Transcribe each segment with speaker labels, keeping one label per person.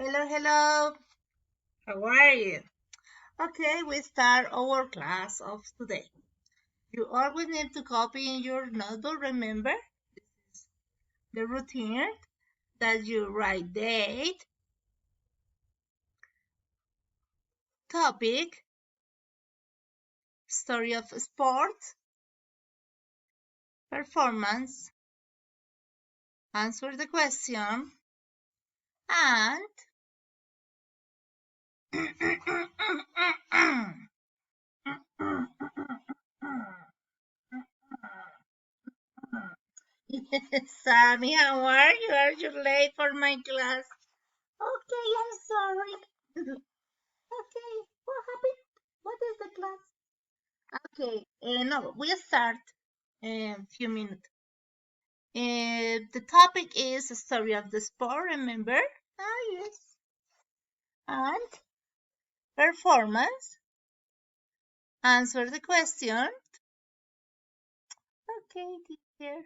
Speaker 1: Hello, hello. How are you? Okay, we start our class of today. You always need to copy in your notebook, remember? This is the routine that you write date, topic, story of sports, performance, answer the question, and Sammy, how are you? Are you late for my class? Okay, I'm sorry. Okay, what happened? What is the class? Okay, no, we'll start in a few minutes. The topic is the story of the sport, remember? Ah, yes. And performance. Answer the question. Okay, teacher.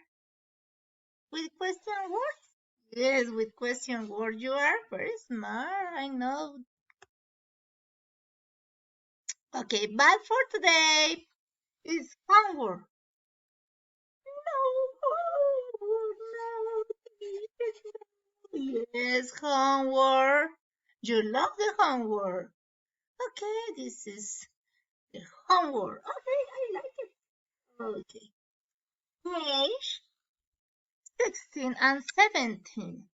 Speaker 1: With question words? Yes, with question word. You are very smart, I know. Okay, but for today is homework. No, yes, homework. You love the homework. Okay, this is the homework. Okay, I like it. Okay. Page 16 and 17.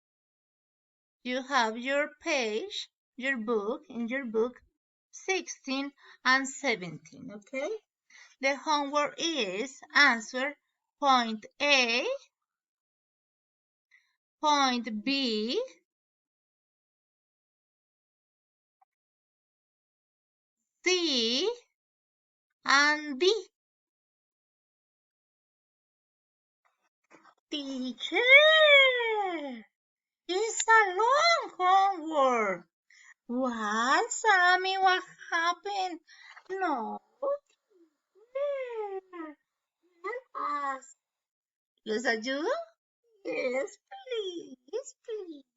Speaker 1: You have your page, your book, in your book 16 and 17, okay? The homework is answer point A, point B, C, and D. Teacher, it's a long homework. What, Sammy? What happened? No, teacher, help us. Yes, I do? Yes, please,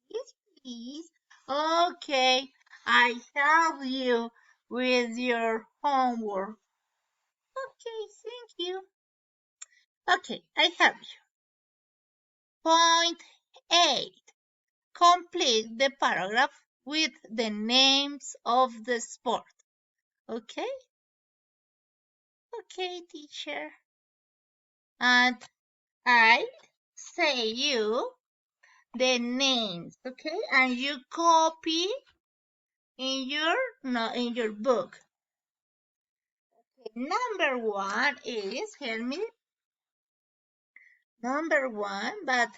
Speaker 1: please, please. Okay, I help you with your homework. Okay, thank you. Okay, I help you. Point 8. Complete the paragraph with the names of the sport. Okay? Okay, teacher. And I say you the names, okay? And you copy in your in your book. Okay, number one is, hear me. Number one, but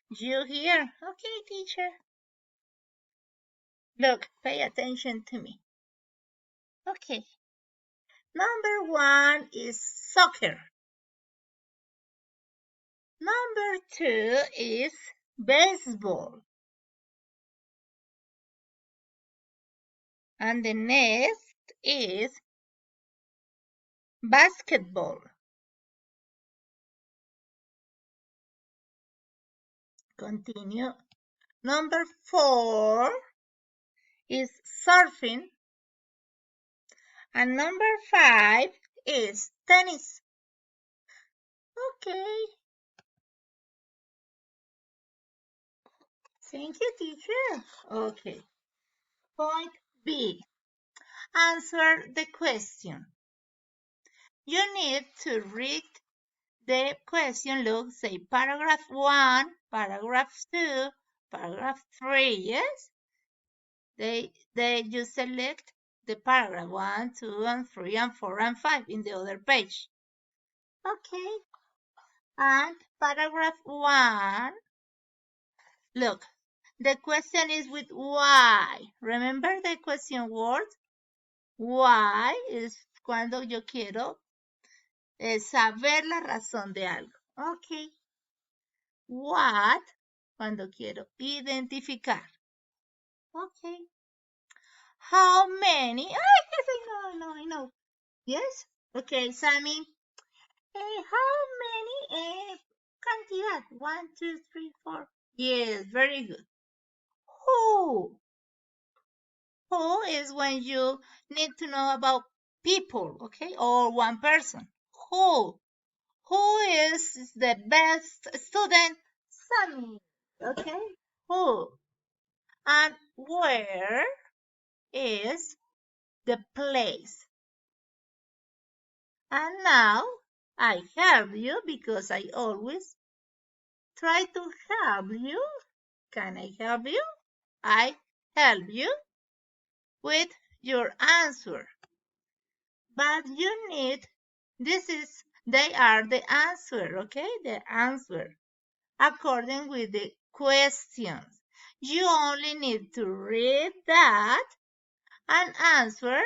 Speaker 1: you here. Okay, teacher. Look, pay attention to me. Okay. Number one is soccer. Number two is baseball. And the next is basketball. Continue. Number four is surfing. And number five is tennis. Okay. Thank you, teacher. Okay. Point B. Answer the question. You need to read the question. Look, say paragraph 1, paragraph 2, paragraph 3, yes? You select the paragraph 1, 2, and 3, and 4, and 5 in the other page. Okay. And paragraph 1, look, the question is with why. Remember the question word? Why es cuando yo quiero saber la razón de algo. Ok. What, cuando quiero identificar. Ok. How many? Ay, yes, I know. Yes? Okay, Sammy. How many? Cantidad. 1, 2, 3, 4. Yes, very good. Who? Who is when you need to know about people, okay, or one person. Who? Who is the best student? Sammy. Okay. Who? And where is the place? And now I help you because I always try to help you. Can I help you? I help you with your answer. But you need, they are the answer, okay? The answer according with the questions. You only need to read that and answer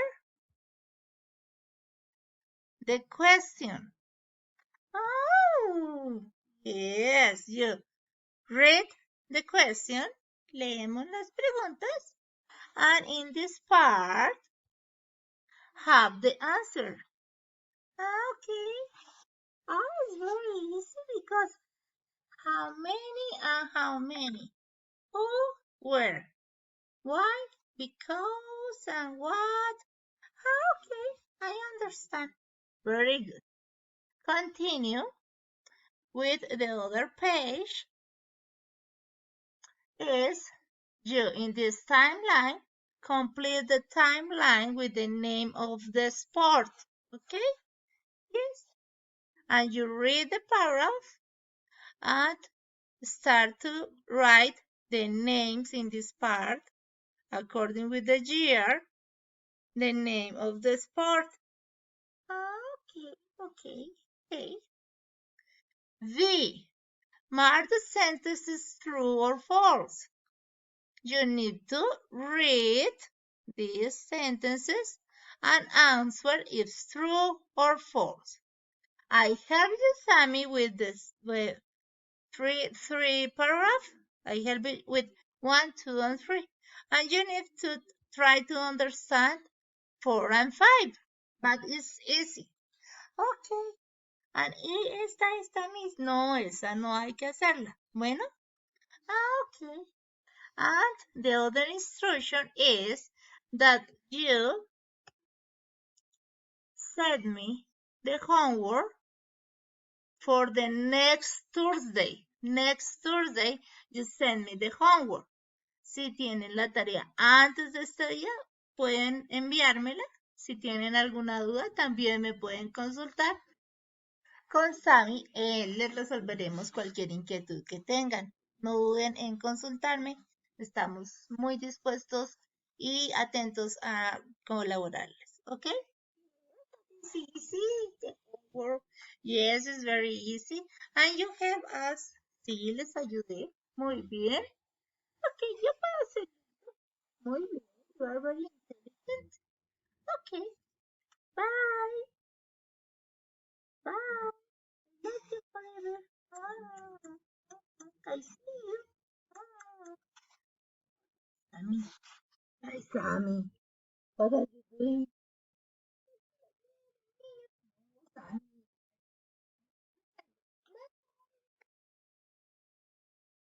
Speaker 1: the question. Oh, yes, you read the question, leemos las preguntas, and in this part have the answer. Okay. Oh, it's very easy because how many and how many? Who, where? Why? Because and what? Okay, I understand. Very good. Continue with the other page. Is you in this timeline complete the timeline with the name of the sport. Okay? Yes. And you read the paragraph and start to write the names in this part according with the year, the name of the sport. Okay. V. Mark the sentences true or false. You need to read these sentences and answer if true or false. I help you, Sammy, with this with three paragraphs. I help you with 1, 2, and 3. And you need to try to understand 4 and 5. But it's easy. Okay. And esta mis, no, esa no hay que hacerla. Bueno, okay. And the other instruction is that you send me the homework for the next Thursday. Next Thursday, you send me the homework. Si tienen la tarea antes de este día, pueden enviármela. Si tienen alguna duda, también me pueden consultar. Con Sammy les resolveremos cualquier inquietud que tengan. No duden en consultarme. Estamos muy dispuestos y atentos a colaborarles. ¿Ok? Sí, sí. Yes, it's very easy. And you help us. Sí, les ayudé. Muy bien. Ok, yo puedo hacer. Muy bien. You are very intelligent. Ok. Bye. Bye. Love you forever. Bye. I see you. Bye. Sammy. Hi, Sammy. What are you doing?